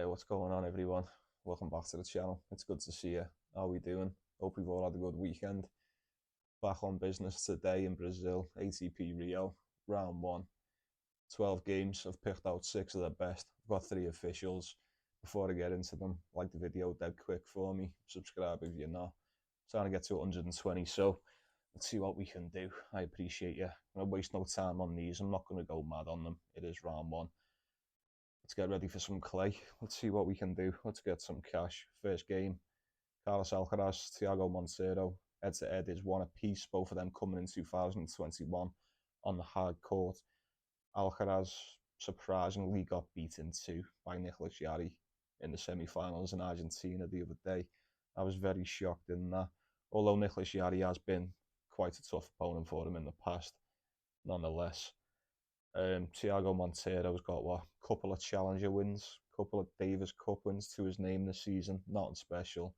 What's going on, everyone? Welcome back to the channel. It's good to see you. How we doing? Hope we've all had a good weekend. Back on business today in Brazil, ATP Rio, round one. 12 games. I've picked out 6 of the best. I've got 3 officials. Before I get into them, like the video dead quick for me. Subscribe if you're not. Trying to get to 120, so let's see what we can do. I appreciate you. I'm going to waste no time on these. I'm not going to go mad on them. It is round one. Let's get ready for some clay. Let's see what we can do. Let's get some cash. First game, Carlos Alcaraz, Thiago Monteiro. Head-to-head is one apiece, both of them coming in 2021 on the hard court. Alcaraz surprisingly got beaten too by Nicolas Jarry in the semi-finals in Argentina the other day. I was very shocked in that. Although Nicolas Jarry has been quite a tough opponent for him in the past, nonetheless. Thiago Monteiro's got a couple of Challenger wins, couple of Davis Cup wins to his name this season, nothing special.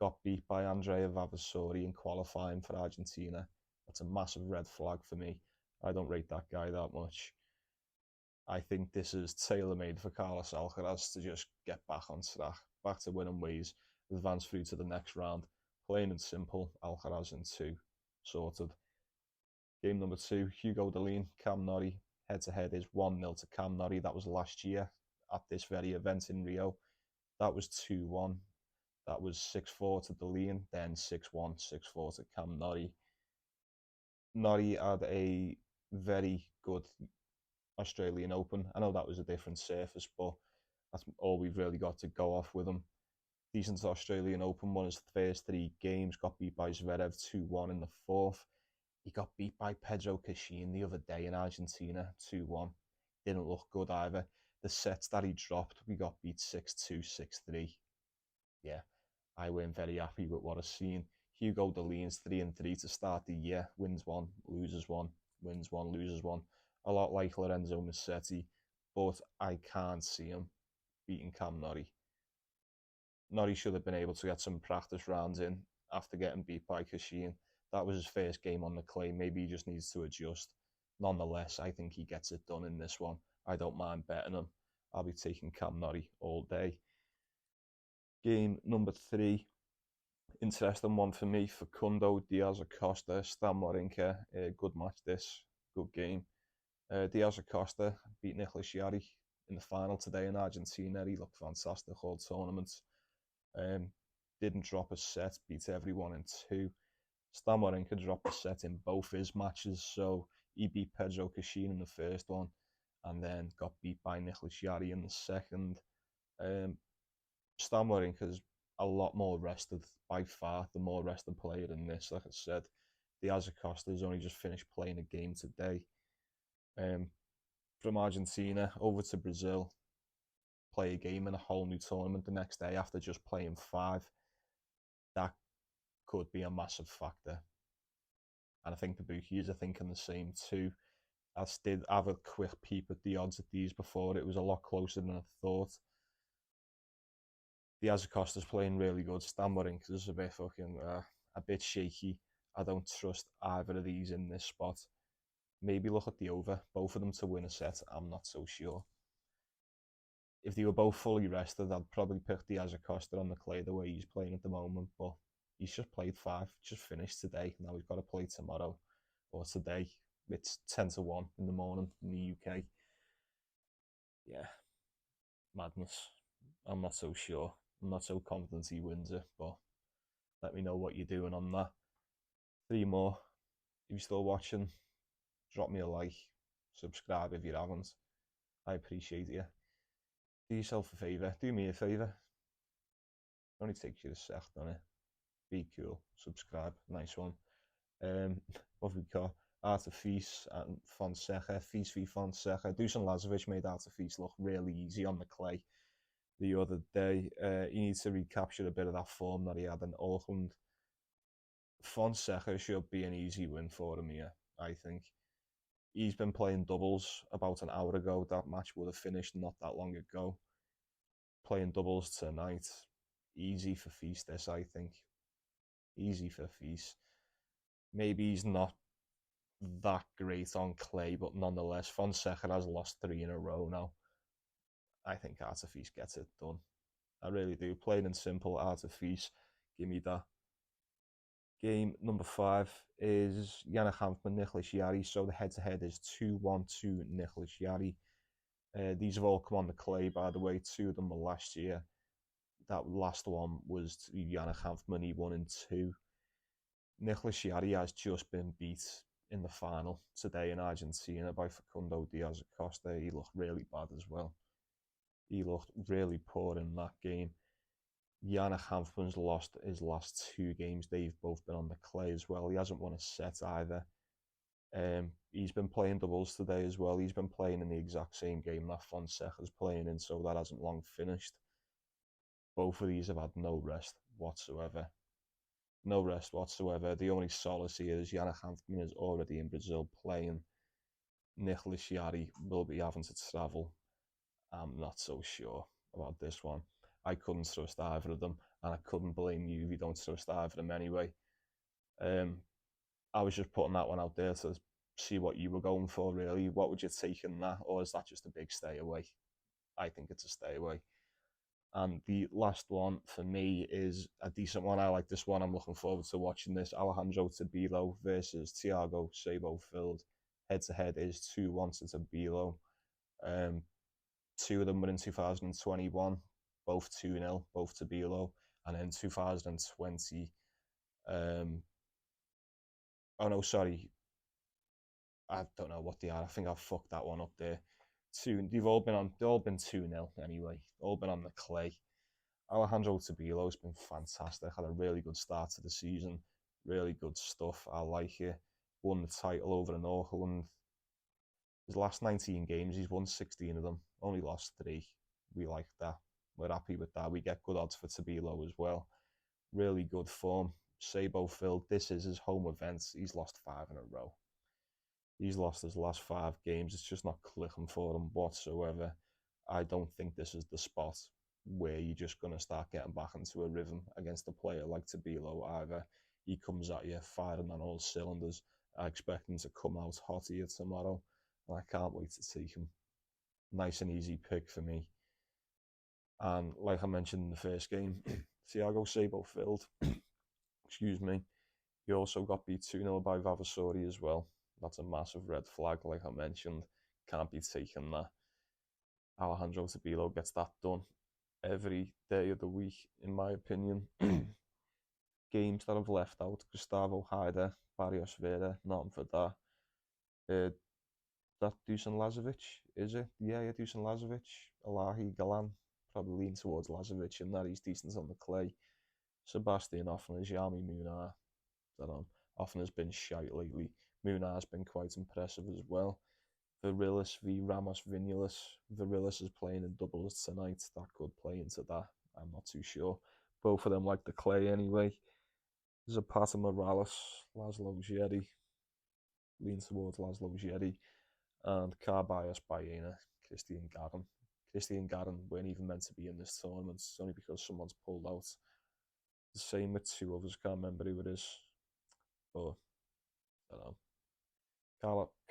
Got beat by Andrea Vavasori in qualifying for Argentina. That's a massive red flag for me. I don't rate that guy that much. I think this is tailor-made for Carlos Alcaraz to just get back on track, back to winning ways, advance through to the next round. Plain and simple, Alcaraz in 2, sorted. Game number 2, Hugo Delene, Cam Norrie. Head-to-head is 1-0 to Cam Norrie. That was last year at this very event in Rio. That was 2-1. That was 6-4 to Delene, then 6-1, 6-4 to Cam Norrie. Norrie had a very good Australian Open. I know that was a different surface, but that's all we've really got to go off with him. Decent Australian Open, won his first 3 games, got beat by Zverev 2-1 in the 4th. He got beat by Pedro Cachin the other day in Argentina, 2-1. Didn't look good either. The sets that he dropped, we got beat 6-2, 6-3. Yeah, I weren't very happy with what I've seen. Hugo Delene's 3-3 to start the year. Wins 1, loses 1, wins 1, loses 1. A lot like Lorenzo Musetti, but I can't see him beating Cam Norrie. Norrie should have been able to get some practice rounds in after getting beat by Cachin. That was his first game on the clay. Maybe he just needs to adjust. Nonetheless, I think he gets it done in this one. I don't mind betting him. I'll be taking Cam Norrie all day. Game number 3. Interesting one for me. Facundo Diaz Acosta, Stan Wawrinka. Good match this. Good game. Diaz Acosta beat Nicolas Jarry in the final today in Argentina. He looked fantastic all tournament. Didn't drop a set. Beat everyone in 2. Stan Wawrinka dropped a set in both his matches, so he beat Pedro Cachin in the first one and then got beat by Nicolas Jarry in the second. Stan Wawrinka's a lot more rested, by far the more rested player in this. Like I said, Diaz Acosta's only just finished playing a game today. From Argentina over to Brazil, play a game in a whole new tournament the next day after just playing 5. That could be a massive factor. And I think the bookies are thinking the same too. I did have a quick peep at the odds at these before. It was a lot closer than I thought. Diaz Acosta's playing really good. Stan Wawrinka's a bit shaky. I don't trust either of these in this spot. Maybe look at the over. Both of them to win a set. I'm not so sure. If they were both fully rested, I'd probably pick Diaz Acosta on the clay the way he's playing at the moment, but he's just played 5, just finished today. Now he's got to play tomorrow or today. It's 10-1 in the morning in the UK. Yeah, madness. I'm not so sure. I'm not so confident he wins it, but let me know what you're doing on that. 3 more. If you're still watching, drop me a like. Subscribe if you haven't. I appreciate you. Do yourself a favour. Do me a favour. Only takes you a sec, doesn't it? Be cool. Subscribe. Nice one. What have we got? Artifice and Fonseca. Feast v Fonseca. Dusan Lazovic made Artifice look really easy on the clay the other day. He needs to recapture a bit of that form that he had in Auckland. Fonseca should be an easy win for him here, I think. He's been playing doubles about an hour ago. That match would have finished not that long ago. Playing doubles tonight. Easy for Feast, this, I think. Easy for Feast. Maybe he's not that great on clay, but nonetheless, Fonseca has lost 3 in a row now. I think Artifice gets it done. I really do. Plain and simple, Artifice. Give me that. Game number 5 is Yannick Hanfman, Nicholas Jarry. So the head-to-head is 2-1 to Nicholas Jarry. These have all come on the clay, by the way. 2 of them were last year. That last one was to Yannick Hanfman. He won in 2. Nicholas Jarry has just been beat in the final today in Argentina by Facundo Diaz Acosta. He looked really bad as well. He looked really poor in that game. Yannick Hanfman's lost his last 2 games. They've both been on the clay as well. He hasn't won a set either. He's been playing doubles today as well. He's been playing in the exact same game that Fonseca's playing in, so that hasn't long finished. Both of these have had no rest whatsoever. No rest whatsoever. The only solace here is Yannick Hanfman is already in Brazil playing. Nicholas Jarry will be having to travel. I'm not so sure about this one. I couldn't trust either of them, and I couldn't blame you if you don't trust either of them anyway. I was just putting that one out there to see what you were going for, really. What would you take in that, or is that just a big stay away? I think it's a stay away. And the last one for me is a decent one. I like this one. I'm looking forward to watching this. Alejandro Tabilo versus Thiago Seybold. Head-to-head is 2-1 to Tabilo. 2 of them were in 2021, both 2-0, both Tabilo. And then 2020, oh no, sorry. I don't know what they are. I think I've fucked that one up there. They've all been 2-0 anyway. All been on the clay. Alejandro Tabilo's been fantastic. Had a really good start to the season. Really good stuff. I like it. Won the title over in Auckland. His last 19 games, he's won 16 of them. Only lost 3. We like that. We're happy with that. We get good odds for Tabilo as well. Really good form. Seybold, this is his home event. He's lost 5 in a row. He's lost his last 5 games. It's just not clicking for him whatsoever. I don't think this is the spot where you're just going to start getting back into a rhythm against a player like Tabilo either. He comes at you firing on all cylinders. I expect him to come out hot here tomorrow, and I can't wait to see him. Nice and easy pick for me. And like I mentioned in the first game, Thiago Seybold, excuse me, he also got beat 2-0 by Vavasori as well. That's a massive red flag, like I mentioned. Can't be taking that. Alejandro Tabilo gets that done every day of the week, in my opinion. Games that I've left out: Gustavo Haida, Barrios Vera, nothing for that. That Dusan Lazovic, is it? Yeah, Dusan Lazovic. Alahi Galan, probably lean towards Lazovic in that. He's decent on the clay. Sebastian Offner, Jami Munar. Offner's been shite lately. Munar's been quite impressive as well. Virillis v Ramos Vinulis. Virillis is playing in doubles tonight. That could play into that. I'm not too sure. Both of them like the clay anyway. Zapata Morales, Laszlo Gieri. Lean towards Laszlo Gieri. And Carbias Baena, Christian Garin. Christian Garin weren't even meant to be in this tournament. It's only because someone's pulled out. The same with 2 others. Can't remember who it is. But I don't know.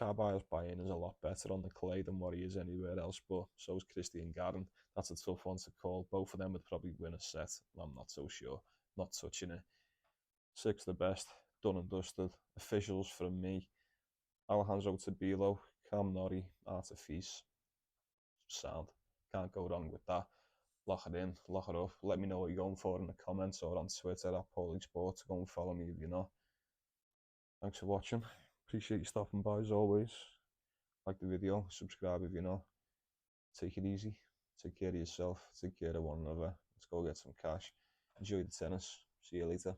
Carbias Bayern is a lot better on the clay than what he is anywhere else, but so is Christian Garin. That's a tough one to call. Both of them would probably win a set. I'm not so sure. Not touching it. 6 the best. Done and dusted. Officials from me: Alejandro Tabilo, Cam Norrie, Artifice. Sound. Can't go wrong with that. Lock it in, lock it up. Let me know what you're going for in the comments or on Twitter at PaulieSports. Go and follow me if you're not. Thanks for watching. Appreciate you stopping by as always. Like the video, subscribe if you're not. Take it easy. Take care of yourself. Take care of one another. Let's go get some cash. Enjoy the tennis. See you later.